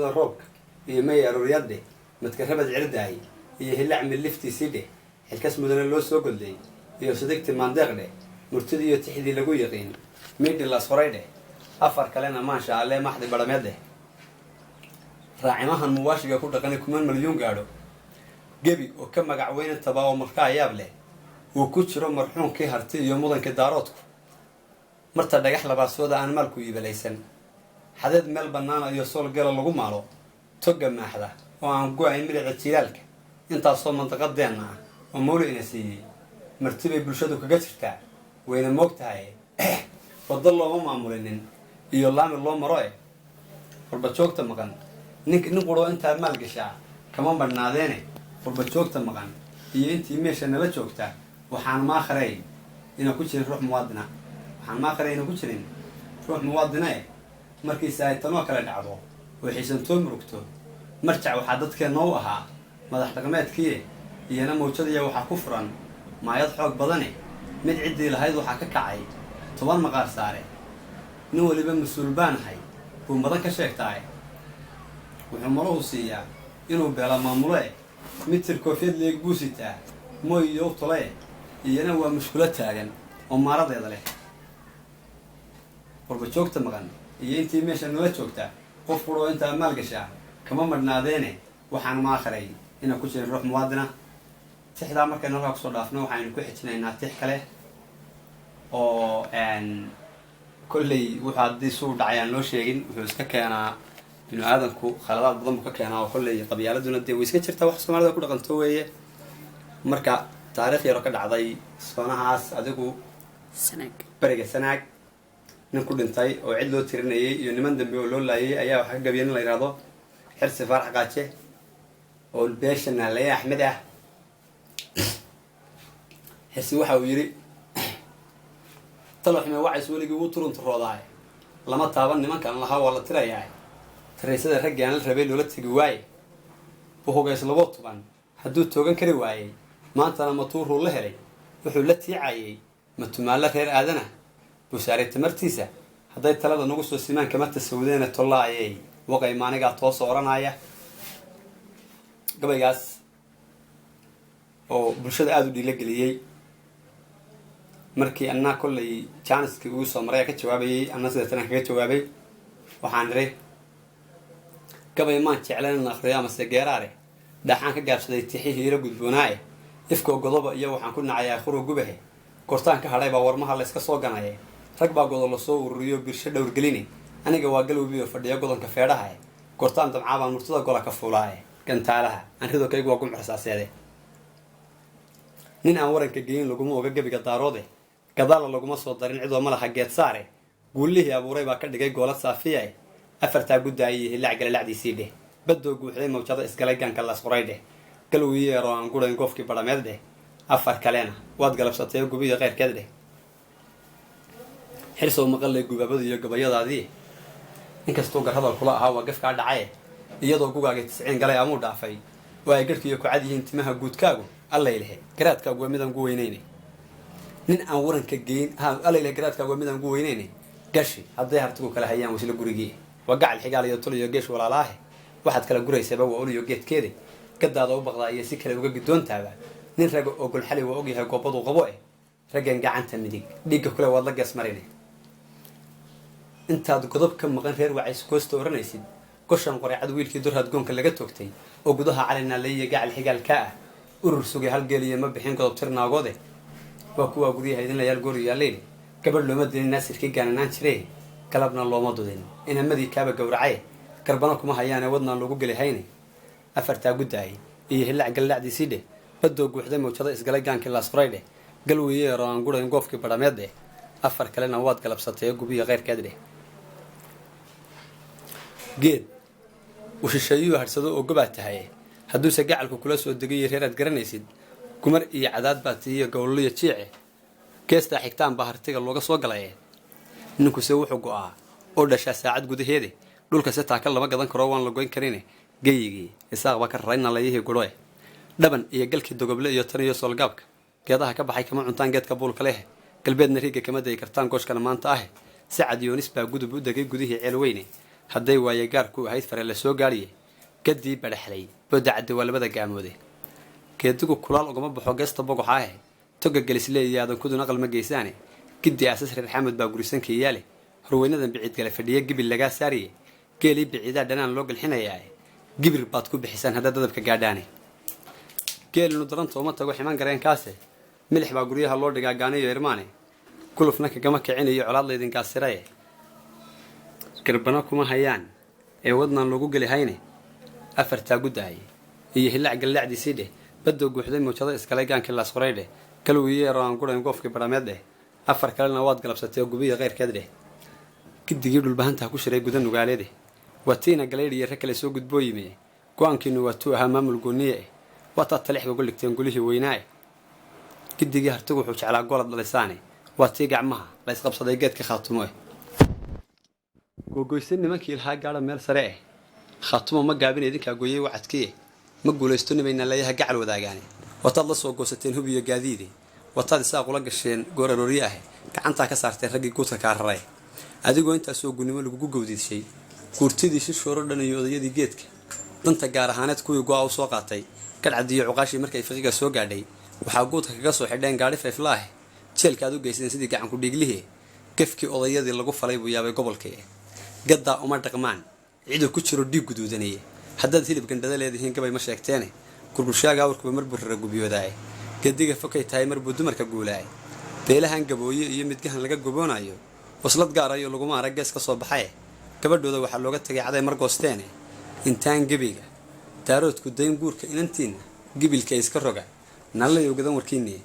martada roobka iyo may arooriyadde madka rabad cirdaay iyo hilac milliftiisii dheh xilkas mudane loo soo godlay iyo sadigti maandeeq dheh murtidii iyo tixdii lagu yaqiin miidhi las horay dheh afar kalena maasha alle maxdi badhameed dheh raacimahan muwaashiga ku dhaqani kuman malyuun gaadho gebi oo ka magac weyna tabaa oo markaa yaab leh uu ku jiro marxuunkii harti iyo mudankii daaroodku marta dhagax labaasooda aan maalku iibalaysan xadeed meel bannaana iyo sool gala lagu maalo toga maaxda oo aan go-ayn milica jilaalka intaasoo mandaqadeenna ah oo mawli ina siiyey martibay bulshadu kaga jirtaa wayna moog tahay waddo looma maamulinin iyo laami loo maro qurba joogta maqan nin quroo intaa maal gashaa kama badhnaadeene qurba joogta maqan iyo intii meesha nala joogta waxaan maakharay ina ku jirin ruux muwaadina markiisa ay tanoo kale dhacdo oo xiisantoo murugto marjac waxaa dadkeenna u ahaa madax dhaqameedkii iyana mawjadiya waxaa ku furan maayad xoog badane mid ciddii lahayd waxaa ka kacay 10 maqaar saare nin waliba mas-uul baanahay buu madan ka sheegtaay wuxuu maluhu siiyaa inuu beela maamulo mid tirkoofyad leeg buu sitaa mooy iyo tole iyana waa mushkula taagan oo maaradeeda leh qurba joogta maqan iyo intii meesha nala joogta qof quroo intaa maal gashaa kama madhnaadeene waxaan maakharay inaan ku jirin ruux muwaadina tixdaa markaynu halkaa kusoo dhaafno waxaynu ku xijinaynaa tix kale oo kolley wuxuu haddii suu dhacayaan loo sheegin wuxuu iska keenaa binu aadanku khaladaad badan buu ka keenaa oo kolley qabyaaladuna dee way iska jirtaa wax soomaalida ku dhaqanto weeye marka taariikh yaroo ka dhacday soonahaas adigu beriga sanaag nin ku dhintay oo cid loo tirinayay iyo niman dambe oo loo laayay ayaa waxaa ka gabiya nin la yidhaahdo xirsi faarax qaaje oo beesha naalaye axmed ah xirsi waxa uu yidhi taloxme wacays weligii wuu turunturoodaay lama taaban nimankan lahaa waa la tirayaa taraysada raggii aan la rabay loola tegi waaye buhugays 20 hadduu toogan kari waayey maantana matuuruu la helay wuxuu la tiicayay matumaalla reer aadana busaaray tamartiisa hadday talada nagu soo simaan kama tasawudeena tollaayay waqay maanigaa toos oranaya gabaygaas oo bulshada aada u dhiila geliyey markii annaa kollay jaaniskii ugu soo maray ka jawaabayay anna sida tanaan kaga jawaabay waxaan iray gabay maan jeclan in akhriyo amase geeraare dhaxaan ka gaabsaday tixihii ila gudboonaaye ifkoo godoba iyo waxaan ku nacayaa khuro gubahe kortaan ka hadhay baa warmaha la iska soo ganaya rag baa godol la soo ururiyo birsho dhowrgeline aniga waa galowbiyo fadhiyo godonka feedhaha kortaan damcaabaan murtada gola ka fuulaaye gantaalaha anridoo kaygu waa gumc rasaaseede nin aan waranka geyin laguma oga gebiga daaroode gadaala laguma soo darin cidoo malaha geed saare guullihii abuuray baa ka dhigay goolad saafiya afartaa guddaayay hilac galalacdiisii dheh baddoo guuxday mawjada isgalay gaanka las qoray dheh galowii yeeroo aan gurayn goofkii badhameed dheh afar kalena waad galabsatay gubiya qayrkeed dheh xirsow maqallay gubaabada iyo gabayadaadii inkastoo garhadal kula ahaa waa gafkaa dhacaye iyadoo gugaagay 90 galay amuu dhaafay oo ay garhkiiyo ku cad yihiin timaha guudkaagu allaylehe garaadkaagu waa midaan gu weynayne nin aan waranka geyn allaylehe garaadkaagu waa midaan gu weynayne gashi hadday hartigu kala hayaan wasla gurigii waa gacal xigaal iyo tul iyo geesh walaalaahe waxaad kala guraysaba waa oliyo geedkeeda gadaada u baqdaa iyo si kale uga gidoontaaba nin raga oo golxali waa ogyahay goobadu qabo raggan gacanta midig dhiigga kule waad la gees marine intaad godob ka maqan reer wacays koosta oranaysid goshan qoreecad wiilkii durhad goonka laga toogtay oo gudaha calina leeyahay gacal xigaalka ah urur sugay hal geeliya ma bixin godob tirnaagoode waa kuwa guryaha idin layaal goori yaalleen gabadh looma dilin naasirkii gaananaan jiray galabna looma dudin inamadii kaaba gowracay garbana kuma hayaane wadnaan lagu geli hayne afartaa guddaayay iyo hilac galalacdiisii dheh baddoo guuxday mawjada isgalay gaankii laasfuray dheh galweye yeeroo aan gurayn goofkii badhameed dheh afar kalena waad galabsatay gubiya qayrkeed dheh geed uu shisheeyuu harsado oo gobaad tahay hadduuse gacalku kula soo degayo reer aad garanaysid gumar iyo cadaad baad tihiyo gowlaliyo jiice geestaa xigtaan baa hartiga looga soo galaye ninkuse wuxuu go'aa oo dhashaa saacad gudaheede dhulka se taaka lama gadan karo waan la goyn karine geyigii isaaq baa ka rarayna layihii gudhoe dhaban iyo galkii dogoble iyo tan iyo soolgaabka geedaha ka baxay kama cuntaan geedka buulka leh galbeedna riigga kama dayi kartaan gooshkana maanta ahe sacad yoonis baa gudub u degay gudihii ceel weyne hadday waaye gaarku ahayd fare la soo gaadhiye gaddii badhaxlay booda cadde waa labada gaamoode geedigu kulaal ugama baxo geesta bogoxaahe toga gelisleeya aadan kudun aqal ma geysaane giddi aasas reer xaamud baa gurisankayaale horweynadan biciid gala fadhiya gibil lagaa saariye geelii biciidaa dhanaan loo galxinayaa gibir baad ku bixisaan haddaad dadabka gaadhaane geelinu daranta uma tago ximan gareenkaase milix baa guryaha loo dhigaa gaaniyo irmaane gulufna kagama kicinayo colaad laydinkaasiraye garbana kuma hayaan ee wadnaan loogu geli hayne afartaa gudaaye iyo hillac gallacdiisii dheh badoo guuxday muujado iskalay gaankii laasquray dheh kalow iyeero aan gurayn goofkii badhameed dheh afar kalena waad galabsatay oo gubiya keyrkeed dheh giddigii dhulbahantaa ku shiray guda nugaaleede waa tiina galaydh iyo rag kale soo gudboo yimi go-aankiinu waa tuu ahaa maamul gooniye eh waataad talixga uga ligteen gulihii weynaae giddigii hartigu wuxuu jeclaa golad dhalisaane waa tii gacmaha la isqabsaday geedka khaatumo eh googoysan nimankii ilhaa gaadha meel sare eh khaatumo ma gaabin idinkaa gooyey wacadkiie ma guulaysto nimayna leeyaha gacal wadaagaane wataad la soo goosateen hub iyo gaadiide wataad isaaqula gasheen goor aroorye ah gacantaa ka saarteen raggii guudka kaa raray adigoo intaasoo gunnimo lagugu gowdiishay guurtidii shishooro dhan iyo odayadii geedka danta gaar ahaaneed kuwii go-a u soo qaatay kadhcadiyo cuqaashii markay fiqiga soo gaadhay waxaa guudka kaga soo xidheen gaadhi fayflaah jeelka aad u geysteen sidii gacanku dhiiglihii gefkii odayadii lagu falay buu yaabay gobolkii gaddaa uma dhaqmaan ciduu ku jiro dhiig guduudanaye haddaad hilib gandhada leedihiin gabay ma sheegteene gurgurshaaga awrkuba marbuu rara gubyoodaay gediga fokay tahay marbuu dumarka guulaay beelahan gabooye iyo midgahan laga goboonayo waslad gaarayo laguma arag gees ka soo baxaye gabadhooda waxaa looga tagay caday mar goosteene intaan gebiga daaroodku dayn guurka inantiinna gibilka iska roga nalayow gadan warkiinniye